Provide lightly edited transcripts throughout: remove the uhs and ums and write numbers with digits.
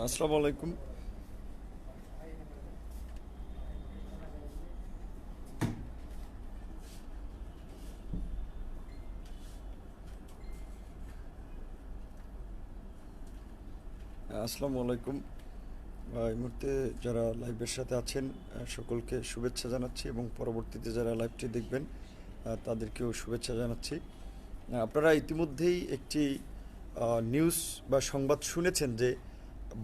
আসসালামু আলাইকুম। আসসালামু আলাইকুম। এই মুহূর্তে যারা লাইভের সাথে আছেন সকলকে শুভেচ্ছা জানাচ্ছি এবং পরবর্তীতে যারা লাইভটি দেখবেন তাদেরকেও শুভেচ্ছা জানাচ্ছি। আপনারা ইতিমধ্যেই একটি নিউজ বা সংবাদ শুনেছেন যে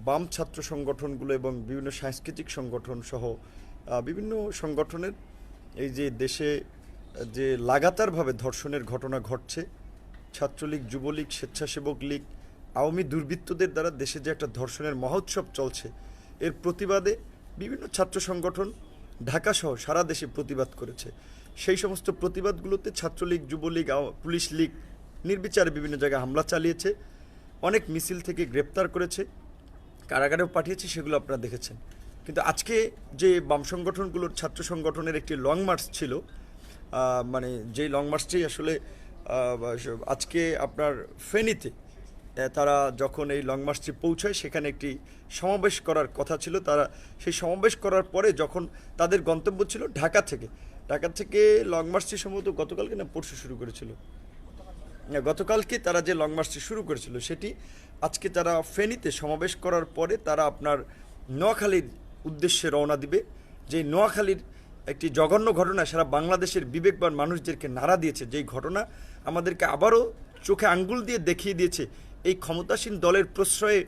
বাম ছাত্র সংগঠনগুলো এবং বিভিন্ন সাংস্কৃতিক সংগঠন সহ বিভিন্ন সংগঠনের এই যে দেশে যে লাগাতারভাবে ধর্ষণের ঘটনা ঘটছে, ছাত্রলীগ, যুবলীগ, স্বেচ্ছাসেবক লীগ, আওয়ামী দুর্বৃত্তদের দ্বারা দেশে যে একটা ধর্ষণের মহোৎসব চলছে, এর প্রতিবাদে বিভিন্ন ছাত্র সংগঠন ঢাকাসহ সারা দেশে প্রতিবাদ করেছে। সেই সমস্ত প্রতিবাদগুলোতে ছাত্রলীগ, যুবলীগ, পুলিশ লীগ নির্বিচারে বিভিন্ন জায়গায় হামলা চালিয়েছে, অনেক মিছিল থেকে গ্রেপ্তার করেছে, কারাগারেও পাঠিয়েছে, সেগুলো আপনারা দেখেছেন। কিন্তু আজকে যে বাম সংগঠনগুলোর ছাত্র সংগঠনের একটি লং মার্চ ছিল, মানে যেই লং মার্চটি আসলে আজকে আপনার ফেনীতে তারা যখন এই লং মার্চটি পৌঁছায় সেখানে একটি সমাবেশ করার কথা ছিল। তারা সেই সমাবেশ করার পরে যখন তাদের গন্তব্য ছিল ঢাকা থেকে লং মার্চটি সম্ভবত গতকালকে না পরশু শুরু করেছিল, গতকালকে তারা যে লং মার্চটি শুরু করেছিল সেটি আজকে তারা ফেনীতে সমাবেশ করার পরে তারা আপনার নোয়াখালীর উদ্দেশ্যে রওনা দিবে। যে নোয়াখালীর একটি জঘন্য ঘটনা সারা বাংলাদেশের বিবেকবান মানুষদেরকে নাড়া দিয়েছে, যেই ঘটনা আমাদেরকে আবারও চোখে আঙ্গুল দিয়ে দেখিয়ে দিয়েছে এই ক্ষমতাসীন দলের প্রশ্রয়ে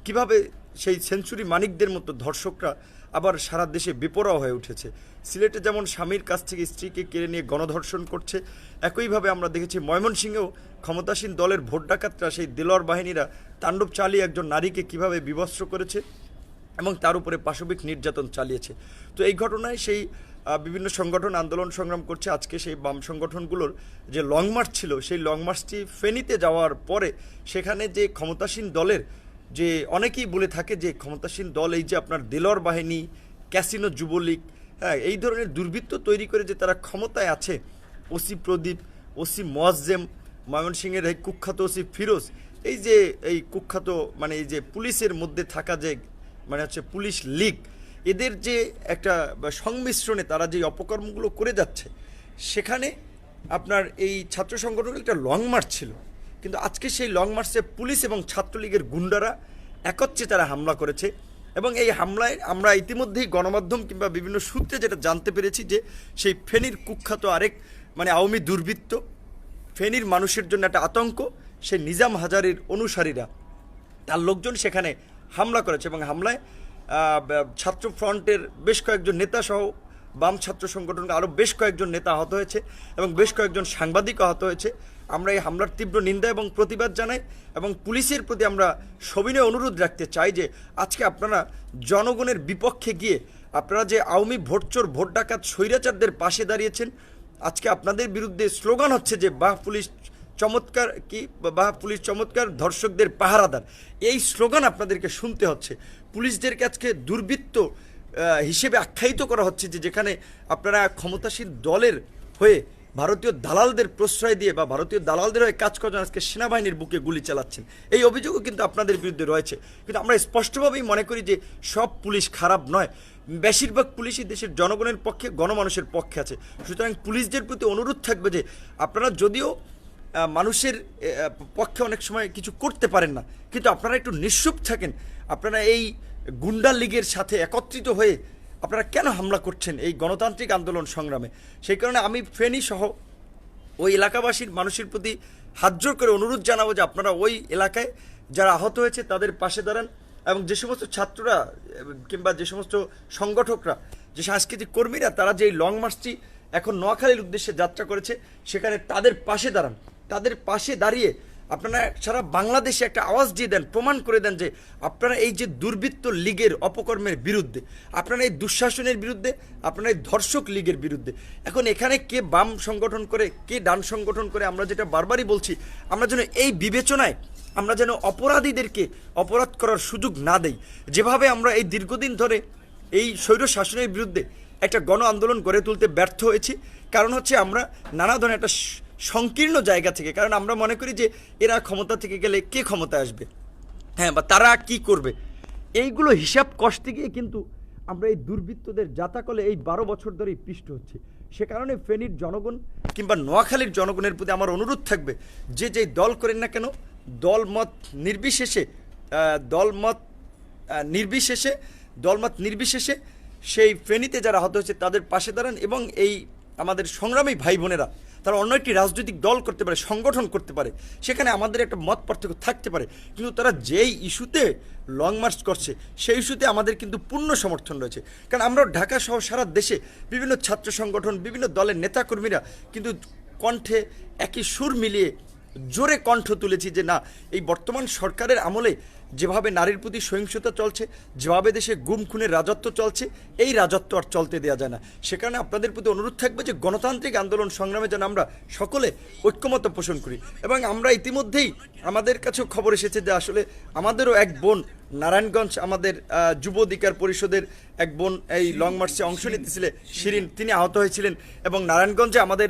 কিভাবে সেই সেঞ্চুরি মানিকদের মতো ধর্ষকরা আবার সারা দেশে বেপরোয়া হয়ে উঠেছে। সিলেটে যেমন স্বামীর কাছ থেকে স্ত্রীকে কেড়ে নিয়ে গণধর্ষণ করছে, একইভাবে আমরা দেখেছি ময়মনসিংহেও ক্ষমতাসীন দলের ভোট ডাকাতরা, সেই দেলোয়ার বাহিনীরা তাণ্ডব চালিয়ে একজন নারীকে কিভাবে বিবস্ত্র করেছে এবং তার উপরে পাশবিক নির্যাতন চালিয়েছে। তো এই ঘটনায় সেই বিভিন্ন সংগঠন আন্দোলন সংগ্রাম করছে। আজকে সেই বাম সংগঠনগুলোর যে লং মার্চ ছিল, সেই লং মার্চটি ফেনীতে যাওয়ার পরে সেখানে যে ক্ষমতাসীন দলের যে অনেকেই বলে থাকে যে ক্ষমতাসীন দল এই যে আপনার দেলোয়ার বাহিনী, ক্যাসিনো, যুবলীগ, হ্যাঁ, এই ধরনের দুর্বৃত্ত তৈরি করে যে তারা ক্ষমতায় আছে, ওসি প্রদীপ, ওসি মোয়াজ্জেম, ময়মনসিংহের এই কুখ্যাত ওসি ফিরোজ, এই যে এই কুখ্যাত মানে এই যে পুলিশের মধ্যে থাকা যে মানে হচ্ছে পুলিশ লীগ, এদের যে একটা সংমিশ্রণে তারা যে অপকর্মগুলো করে যাচ্ছে, সেখানে আপনার এই ছাত্র সংগঠনের একটা লং মার্চ ছিল। কিন্তু আজকে সেই লং মার্চে পুলিশ এবং ছাত্রলীগের গুন্ডারা একত্রে তারা হামলা করেছে এবং এই হামলায় আমরা ইতিমধ্যেই গণমাধ্যম কিংবা বিভিন্ন সূত্রে যেটা জানতে পেরেছি যে সেই ফেনীর কুখ্যাত আরেক মানে আওয়ামী দুর্বৃত্ত, ফেনীর মানুষের জন্য একটা আতঙ্ক, সেই নিজাম হাজারীর অনুসারীরা, তার লোকজন সেখানে হামলা করেছে এবং হামলায় ছাত্র ফ্রন্টের বেশ কয়েকজন নেতা সহ বাম ছাত্র সংগঠনের আরও বেশ কয়েকজন নেতা আহত হয়েছে এবং বেশ কয়েকজন সাংবাদিক আহত হয়েছে। আমরা এই হামলার তীব্র নিন্দা এবং প্রতিবাদ জানাই এবং পুলিশের প্রতি আমরা সবিনয় অনুরোধ রাখতে চাই যে আজকে আপনারা জনগণের বিপক্ষে গিয়ে আপনারা যে আওয়ামী ভোটচোর, ভোট ডাকাত, স্বৈরাচারদের পাশে দাঁড়িয়েছেন, আজকে আপনাদের বিরুদ্ধে স্লোগান হচ্ছে যে বাহ পুলিশ চমৎকার, কি বাহ পুলিশ চমৎকার, ধর্ষকদের পাহারাদার, এই স্লোগান আপনাদেরকে শুনতে হচ্ছে। পুলিশদেরকে আজকে দুর্বৃত্ত হিসেবে আখ্যায়িত করা হচ্ছে, যে যেখানে আপনারা ক্ষমতাসীন দলের হয়ে ভারতীয় দালালদের প্রশ্রয় দিয়ে বা ভারতীয় দালালদের হয়ে কাজ করেন, আজকে সেনাবাহিনীর বুকে গুলি চালাচ্ছেন, এই অভিযোগও কিন্তু আপনাদের বিরুদ্ধে রয়েছে। কিন্তু আমরা স্পষ্টভাবেই মনে করি যে সব পুলিশ খারাপ নয়, বেশিরভাগ পুলিশই দেশের জনগণের পক্ষে, গণমানুষের পক্ষে আছে। সুতরাং পুলিশদের প্রতি অনুরোধ থাকবে যে আপনারা যদিও মানুষের পক্ষে অনেক সময় কিছু করতে পারেন না, কিন্তু আপনারা একটু নিশ্চুপ থাকেন। আপনারা এই গুন্ডা লীগের সাথে একত্রিত হয়ে আপনারা কেন হামলা করছেন এই গণতান্ত্রিক আন্দোলন সংগ্রামে? সেই কারণে আমি ফেনী সহ ওই এলাকাবাসীর মানুষের প্রতি হাত জোর করে অনুরোধ জানাবো যে আপনারা ওই এলাকায় যারা আহত হয়েছে তাদের পাশে দাঁড়ান এবং যে সমস্ত ছাত্ররা কিংবা যে সমস্ত সংগঠকরা, যে সাংস্কৃতিক কর্মীরা তারা যে লং মার্চটি এখন নোয়াখালীর উদ্দেশ্যে যাত্রা করেছে, সেখানে তাদের পাশে দাঁড়ান। তাদের পাশে দাঁড়িয়ে আপনারা সারা বাংলাদেশে একটা আওয়াজ দিয়ে দেন, প্রমাণ করে দেন যে আপনারা এই যে দুর্বৃত্ত লীগের অপকর্মের বিরুদ্ধে, আপনারা এই দুঃশাসনের বিরুদ্ধে, আপনারা এই ধর্ষক লীগের বিরুদ্ধে। এখন এখানে কে বাম সংগঠন করে, কে ডান সংগঠন করে, আমরা যেটা বারবারই বলছি, আমরা যেন এই বিবেচনায় আমরা যেন অপরাধীদেরকে অপরাধ করার সুযোগ না দেই। যেভাবে আমরা এই দীর্ঘদিন ধরে এই স্বৈর শাসনের বিরুদ্ধে একটা গণ আন্দোলন গড়ে তুলতে ব্যর্থ হয়েছি, কারণ হচ্ছে আমরা নানা ধরনের একটা সংকীর্ণ জায়গা থেকে, কারণ আমরা মনে করি যে এরা ক্ষমতা থেকে গেলে কে ক্ষমতা আসবে, হ্যাঁ, বা তারা কি করবে, এইগুলো হিসাব কষতে গিয়ে কিন্তু আমরা এই দুর্বৃত্তদের জাতাকলে এই 12 বছর ধরেই পিষ্ট হচ্ছে। সে কারণে ফেনীর জনগণ কিংবা নোয়াখালীর জনগণের প্রতি আমার অনুরোধ থাকবে, যে যেই দল করেন না কেন, দলমত নির্বিশেষে দলমত নির্বিশেষে সেই ফেনীতে যারা আহত হয়েছে তাদের পাশে দাঁড়ান, এবং এই আমাদের সংগ্রামী ভাই বোনেরা তারা অন্য একটি রাজনৈতিক দল করতে পারে, সংগঠন করতে পারে, সেখানে আমাদের একটা মত পার্থক্য থাকতে পারে, কিন্তু তারা যেই ইস্যুতে লং মার্চ করছে সেই ইস্যুতে আমাদের কিন্তু পূর্ণ সমর্থন রয়েছে। কারণ আমরা ঢাকা সহ সারা দেশে বিভিন্ন ছাত্র সংগঠন, বিভিন্ন দলের নেতাকর্মীরা কিন্তু কণ্ঠে একই সুর মিলিয়ে জোরে কণ্ঠ তুলেছি যে না, এই বর্তমান সরকারের আমলে যেভাবে নারীর প্রতি সহিংসতা চলছে, যেভাবে দেশে গুম খুনের রাজত্ব চলছে, এই রাজত্ব আর চলতে দেওয়া যায় না। সে কারণে আপনাদের প্রতি অনুরোধ থাকবে যে গণতান্ত্রিক আন্দোলন সংগ্রামে যেন আমরা সকলে ঐক্যমত পোষণ করি। এবং আমরা ইতিমধ্যেই আমাদের কাছেও খবর এসেছে যে আসলে আমাদেরও এক বোন নারায়ণগঞ্জ, আমাদের যুব অধিকার পরিষদের এক বোন এই লং মার্চে অংশ নিতেছিলেন, শিরিন, তিনি আহত হয়েছিলেন। এবং নারায়ণগঞ্জে আমাদের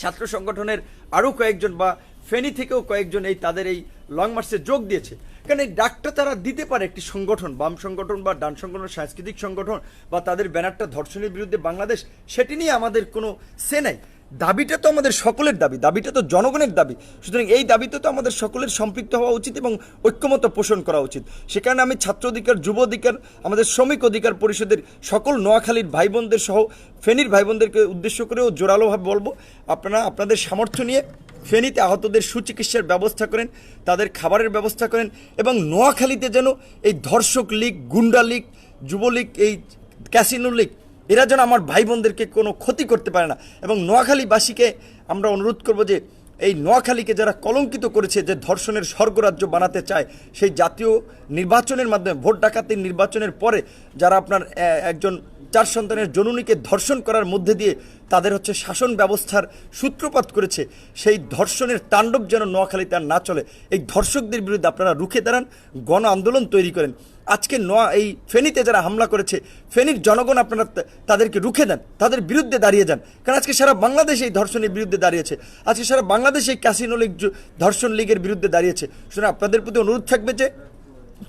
ছাত্র সংগঠনের আরও কয়েকজন বা ফেনী থেকেও কয়েকজন এই তাদের এই লং মার্চে যোগ দিয়েছে। কারণ এই ডাকটা তারা দিতে পারে একটি সংগঠন, বাম সংগঠন বা ডান সংগঠন, সাংস্কৃতিক সংগঠন, বা তাদের ব্যানারটা ধর্ষণের বিরুদ্ধে বাংলাদেশ, সেটি নিয়ে আমাদের কোনো সে নাই। দাবিটা তো আমাদের সকলের দাবি, দাবিটা তো জনগণের দাবি। সুতরাং এই দাবিতে তো আমাদের সকলের সম্পৃক্ত হওয়া উচিত এবং ঐক্যমত পোষণ করা উচিত। সে কারণে আমি ছাত্র অধিকার, যুব অধিকার, আমাদের শ্রমিক অধিকার পরিষদের সকল নোয়াখালীর ভাই বোনদের সহ ফেনীর ভাই বোনদেরকে উদ্দেশ্য করেও জোরালোভাবে বলবো, আপনারা আপনাদের সামর্থ্য নিয়ে ফেনীতে আহতদের সুচিকিৎসার ব্যবস্থা করেন, তাদের খাবারের ব্যবস্থা করেন, এবং নোয়াখালীতে যেন এই ধর্ষক লীগ, গুন্ডা লীগ, যুবলীগ, এই ক্যাসিনো লীগ, এরা যেন আমার ভাই বোনদেরকে কোনো ক্ষতি করতে পারে না। এবং নোয়াখালীবাসীকে আমরা অনুরোধ করব যে এই নোয়াখালীকে যারা কলঙ্কিত করেছে, যে ধর্ষণের স্বর্গরাজ্য বানাতে চায়, সেই জাতীয় নির্বাচনের মাধ্যমে, ভোট ডাকাতির নির্বাচনের পরে যারা আপনার একজন 4 সন্তানের জননীকে ধর্ষণ করার মধ্যে দিয়ে তাদের হচ্ছে শাসন ব্যবস্থার সূত্রপাত করেছে, সেই ধর্ষণের তাণ্ডব যেন নোয়াখালীতে আর না চলে। এই ধর্ষকদের বিরুদ্ধে আপনারা রুখে দাঁড়ান, গণ আন্দোলন তৈরি করেন। আজকে এই ফেনীতে যারা হামলা করেছে, ফেনীর জনগণ আপনারা তাদেরকে রুখে দেন, তাদের বিরুদ্ধে দাঁড়িয়ে যান। কারণ আজকে সারা বাংলাদেশ এই ধর্ষণের বিরুদ্ধে দাঁড়িয়েছে, আজকে সারা বাংলাদেশ এই ক্যাসিনো লীগ, ধর্ষণ লীগের বিরুদ্ধে দাঁড়িয়েছে। সুতরাং আপনাদের প্রতি অনুরোধ থাকবে যে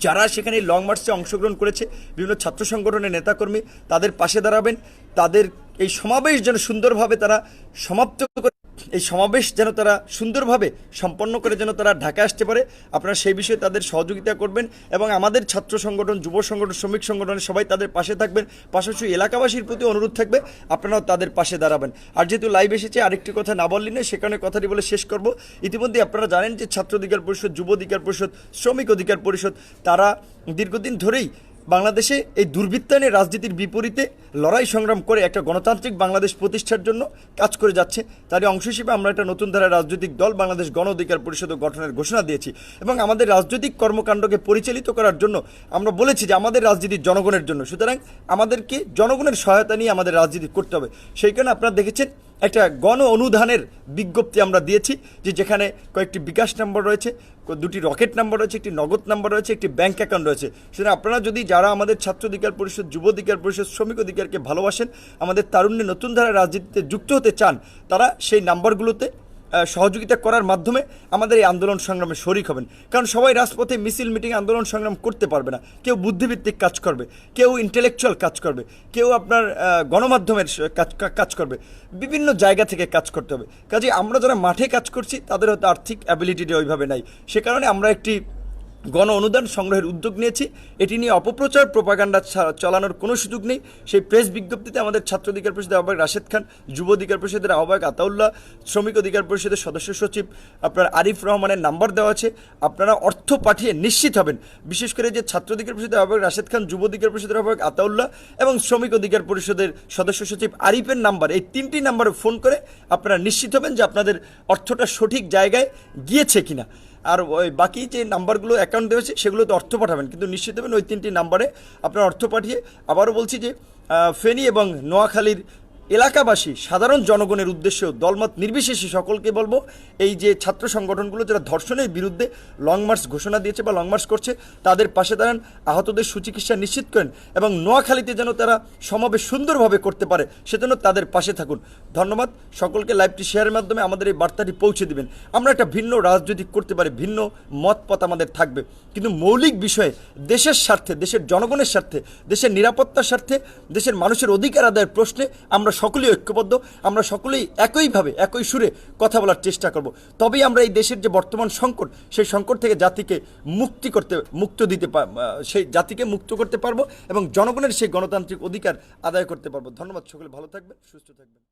যারা সেখানে লং মার্চে অংশগ্রহণ করেছে, বিভিন্ন ছাত্র সংগঠনের নেতাকর্মী, তাদের পাশে দাঁড়াবেন, তাদের এই সমাবেশ যেন সুন্দরভাবে তারা সমাপ্ত করে, এই সমাবেশ যেন তারা সুন্দরভাবে সম্পন্ন করে যেন তারা ঢাকা আসতে পারে, আপনারা সেই বিষয়ে তাদের সহযোগিতা করবেন। এবং আমাদের ছাত্র সংগঠন, যুব সংগঠন, শ্রমিক সংগঠনের সবাই তাদের পাশে থাকবেন। পাশাপাশি এলাকাবাসীর প্রতি অনুরোধ থাকবে আপনারাও তাদের পাশে দাঁড়াবেন। আর যেহেতু লাইভ এসেছে, আরেকটি কথা না বললি না, সেখানে কথাটি বলে শেষ করব। ইতিমধ্যে আপনারা জানেন যে ছাত্র অধিকার পরিষদ, যুব অধিকার পরিষদ, শ্রমিক অধিকার পরিষদ, তারা দীর্ঘদিন ধরেই বাংলাদেশে এই দুর্বৃত্তায়নের রাজনীতির বিপরীতে লড়াই সংগ্রাম করে একটা গণতান্ত্রিক বাংলাদেশ প্রতিষ্ঠার জন্য কাজ করে যাচ্ছে। তারই অংশ হিসেবে আমরা একটা নতুন ধারার রাজনৈতিক দল বাংলাদেশ গণ অধিকার পরিষদ গঠনের ঘোষণা দিয়েছি। এবং আমাদের রাজনৈতিক কর্মকাণ্ডকে পরিচালিত করার জন্য আমরা বলেছি যে আমাদের রাজনীতি জনগণের জন্য, সুতরাং আমাদেরকে জনগণের সহায়তা নিয়ে আমাদের রাজনীতি করতে হবে। সেই কারণে আপনারা দেখেছেন একটা গণ অনুদানের বিজ্ঞপ্তি আমরা দিয়েছি, যে যেখানে কয়েকটি বিকাশ নাম্বার রয়েছে, 2টি রকেট নাম্বার রয়েছে, একটি নগদ নাম্বার রয়েছে, একটি ব্যাংক অ্যাকাউন্ট রয়েছে। সুতরাং আপনারা যদি যারা আমাদের ছাত্র অধিকার পরিষদ, যুব অধিকার পরিষদ, শ্রমিক অধিকারকে ভালোবাসেন, আমাদের তারুণ্যে নতুন ধারার রাজনীতিতে যুক্ত হতে চান, তারা সেই নাম্বারগুলোতে সহযোগিতা করার মাধ্যমে আমাদের এই আন্দোলন সংগ্রামে শরিক হবেন। কারণ সবাই রাজপথে মিছিল, মিটিং, আন্দোলন সংগ্রাম করতে পারবে না। কেউ বুদ্ধিভিত্তিক কাজ করবে, কেউ ইন্টেলেকচুয়াল কাজ করবে, কেউ আপনার গণমাধ্যমের কাজ করবে, বিভিন্ন জায়গা থেকে কাজ করতে হবে। কাজে আমরা যারা মাঠে কাজ করছি তাদের হয়তো আর্থিক অ্যাবিলিটিটা ওইভাবে নাই। সে কারণে আমরা একটি গণ অনুদান সংগ্রহের উদ্যোগ নিয়েছি। এটি নিয়ে অপপ্রচার, প্রোপাগান্ডা চালানোর কোনো সুযোগ নেই। সেই প্রেস বিজ্ঞপ্তিতে আমাদের ছাত্র অধিকার পরিষদের আহ্বায়ক রাশেদ খান, যুব অধিকার পরিষদের আহ্বায়ক আতাউল্লাহ, শ্রমিক অধিকার পরিষদের সদস্য সচিব আপনার আরিফ রহমানের নাম্বার দেওয়া আছে। আপনারা অর্থ পাঠিয়ে নিশ্চিত হবেন, বিশেষ করে যে ছাত্র অধিকার পরিষদের আহ্বায়ক রাশেদ খান, যুব অধিকার পরিষদের আহ্বায়ক আতাউল্লাহ এবং শ্রমিক অধিকার পরিষদের সদস্য সচিব আরিফের নাম্বার, এই 3টি নাম্বারে ফোন করে আপনারা নিশ্চিত হবেন যে আপনাদের অর্থটা সঠিক জায়গায় গিয়েছে কিনা। আর ওই বাকি যে নাম্বারগুলো অ্যাকাউন্ট দেওয়া হয়েছে সেগুলোতে অর্থ পাঠাবেন, কিন্তু নিশ্চিত হবেন ওই 3টি নাম্বারে আপনার অর্থ পাঠিয়ে। আবারও বলছি যে ফেনী এবং নোয়াখালীর এলাকাবাসী সাধারণ জনগণের উদ্দেশ্যেও দলমত নির্বিশেষে সকলকে বলবো, এই যে ছাত্র সংগঠনগুলো যারা ধর্ষণের বিরুদ্ধে লং মার্চ ঘোষণা দিয়েছে বা লং মার্চ করছে, তাদের পাশে দাঁড়ান, আহতদের সুচিকিৎসা নিশ্চিত করেন এবং নোয়াখালীতে যেন তারা সমাবেশ সুন্দরভাবে করতে পারে সেজন্য তাদের পাশে থাকুন। ধন্যবাদ সকলকে। লাইভটি শেয়ারের মাধ্যমে আমাদের এই বার্তাটি পৌঁছে দিবেন। আমরা একটা ভিন্ন রাজনৈতিক করতে পারি, ভিন্ন মতপথ আমাদের থাকবে, কিন্তু মৌলিক বিষয়ে দেশের স্বার্থে, দেশের জনগণের স্বার্থে, দেশের নিরাপত্তার স্বার্থে, দেশের মানুষের অধিকার আদায়ের প্রশ্নে আমরা সকলেই ঐক্যবদ্ধ, আমরা সকলেই একইভাবে একই সুরে কথা বলার চেষ্টা করব। তবেই আমরা এই দেশের যে বর্তমান সংকট, সেই সংকট থেকে জাতিকে সেই জাতিকে মুক্ত করতে পারবো এবং জনগণের সেই গণতান্ত্রিক অধিকার আদায় করতে পারবো। ধন্যবাদ, সকলে ভালো থাকবেন, সুস্থ থাকবেন।